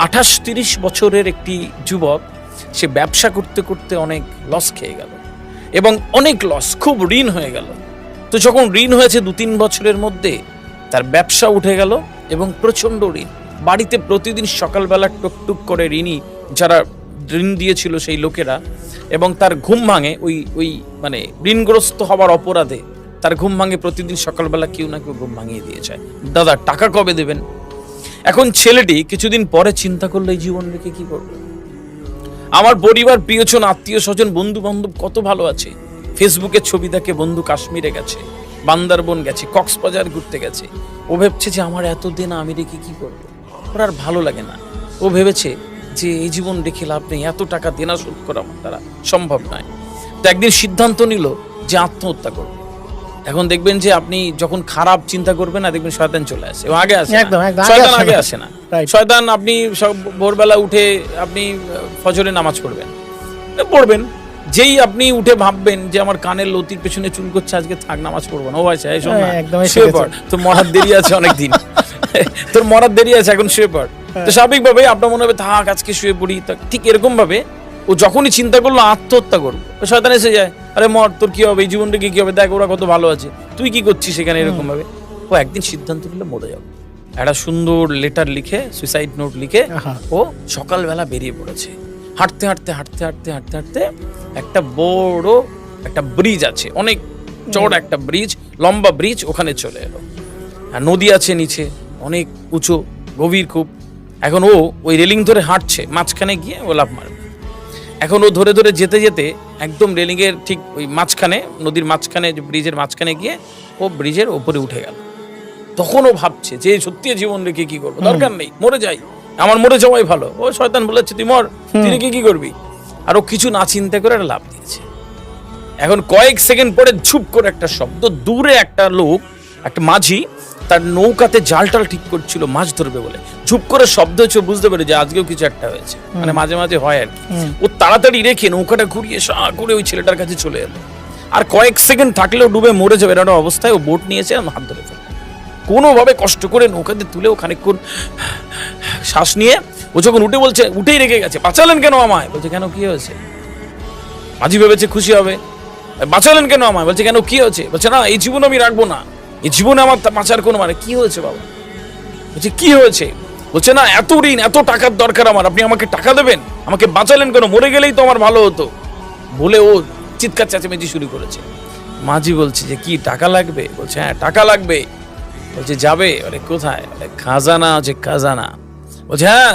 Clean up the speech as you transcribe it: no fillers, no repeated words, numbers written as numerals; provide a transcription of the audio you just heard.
28-30 বছরের একটি যুবক, সে ব্যবসা করতে করতে অনেক লস খেয়ে গেল এবং অনেক লস, খুব ঋণ হয়ে গেল। তো যখন ঋণ হয়েছে 2-3 বছরের মধ্যে তার ব্যবসা উঠে গেল এবং প্রচণ্ড ঋণ। বাড়িতে প্রতিদিন সকালবেলা টুকটুক করে ঋণী যারা ঋণ দিয়েছিল সেই লোকেরা, এবং তার ঘুম ভাঙে ওই মানে ঋণগ্রস্ত হওয়ার অপরাধে তার ঘুম ভাঙে প্রতিদিন সকালবেলা কেউ না কেউ ঘুম ভাঙিয়ে দিয়ে যায়, দাদা টাকা কবে দেবেন। এখন ছেলেটি কিছুদিন পরে চিন্তা করলো এই জীবন রেখে কি করবে। আমার পরিবার, প্রিয়জন, আত্মীয় স্বজন, বন্ধু বান্ধব কত ভালো আছে। ফেসবুকের ছবি দেখে বন্ধু কাশ্মীরে গেছে, বান্দারবন গেছে, কক্সবাজার ঘুরতে গেছে। ও ভেবছে যে আমার এতদিন আমি রেখে কি করবো, ওর আর ভালো লাগে না। ও ভেবেছে যে এই জীবন রেখে লাভ নেই, এত টাকা দেনা শোধ করা আমার দ্বারা সম্ভব নয়। তো একদিন সিদ্ধান্ত নিল যে আত্মহত্যা করবে। এখন দেখবেন যে আপনি যখন খারাপ চিন্তা করবেন না, দেখবেন শয়তান চলে আসে, ও আগে আসে না। শয়তান আগে আসে না। শয়তান আপনি ভোরবেলা উঠে আপনি ফজরে নামাজ পড়বেন, যেই আপনি উঠে ভাববেন যে আমার কানের লতির পেছনে চুল করছে, আজকে থাক নামাজ পড়বো না, ও আছে এই শোন না শুয়ে পড়, তোর মরার দেরি আছে অনেকদিন, তোর মরার দেরি আছে, এখন শুয়ে পড়। তো স্বাভাবিকভাবে আপনার মনে হবে থাক আজকে শুয়ে পড়ি। ঠিক এরকম ভাবে ও যখনই চিন্তা করলো আত্মহত্যা করবো, শয়তান এসে যায়, আরে মর, তোর কি হবে, এই জীবনটাকে কি হবে, দেখ ওরা কত ভালো আছে, তুই কি করছিস সেখানে, এরকম ভাবে ও একদিন সিদ্ধান্ত নিল মরে যাবে। একটা সুন্দর লেটার লিখে, সুইসাইড নোট লিখে ও সকালবেলা বেরিয়ে পড়েছে। হাঁটতে হাঁটতে হাঁটতে হাঁটতে হাঁটতে হাঁটতে একটা বড় একটা ব্রিজ আছে, অনেক চড়া একটা ব্রিজ, লম্বা ব্রিজ, ওখানে চলে এলো। আর নদী আছে নিচে, অনেক উঁচু, গভীর খুব। এখন ও ওই রেলিং ধরে হাঁটছে, মাঝখানে গিয়ে ও লাফ মারবে। এখন ও ধরে ধরে যেতে যেতে একদম রেলিং এর ঠিক ওই মাঝখানে, নদীর মাঝখানে, ব্রিজের মাঝখানে গিয়ে ও ব্রিজের ওপরে উঠে গেল। তখন ও ভাবছে যে সত্যি জীবন রেখে কি করবো, দরকার নেই, মরে যাই, আমার মরে যাওয়াই ভালো। ও শয়তান বলেছে তুই মর, তুই রেখে কি করবি। আর ও কিছু না চিন্তা করে একটা লাফ দিয়েছে। এখন কয়েক সেকেন্ড পরে ঝুপ করে একটা শব্দ, দূরে একটা লোক, একটা মাঝি তার নৌকাতে জাল টাল ঠিক করছিল মাছ ধরবে বলে, ঝুপ করে শব্দ হচ্ছে, বুঝতে পারে যে আজকেও কিছু একটা হয়েছে, মানে মাঝে মাঝে হয় আর কি। ও তাড়াতাড়ি রেখে নৌকাটা ঘুরিয়ে করে ওই ছেলেটার কাছে চলে এলো। আর কয়েক সেকেন্ড থাকলেও ডুবে মরে যাবে এরকম অবস্থায় ও বোট নিয়েছে, হাত ধরে ফেলল। কোনোভাবে কষ্ট করে নৌকাতে তুলে ও খানিকক্ষণ শ্বাস নিয়ে ও যখন উঠে বলছে, উঠেই রেখে গেছে, বাঁচালেন কেন আমায়? বলছে কেন, কি হয়েছে? মাঝি ভেবেছে খুশি হবে, বাঁচালেন কেন আমায়? বলছে কেন, কি হয়েছে? বলছে না, এই জীবন আমি রাখবো না, এই জীবনে আমার বাঁচার কোনো মানে। কি হয়েছে বাবা? বলছে কি হয়েছে? বলছে না, এত ঋণ, এত টাকার দরকার আমার, আপনি আমাকে টাকা দেবেন, আমাকে বাঁচালেন কেন, মরে গেলেই তো আমার ভালো হতো। বলে ও চিৎকার চেঁচামেচি শুরু করেছে। মাঝি বলছে যে কি টাকা লাগবে? বলছে হ্যাঁ টাকা লাগবে। বলছে যাবে? আরে কোথায়? খাজানা আছে, খাজানা। বলছে হ্যাঁ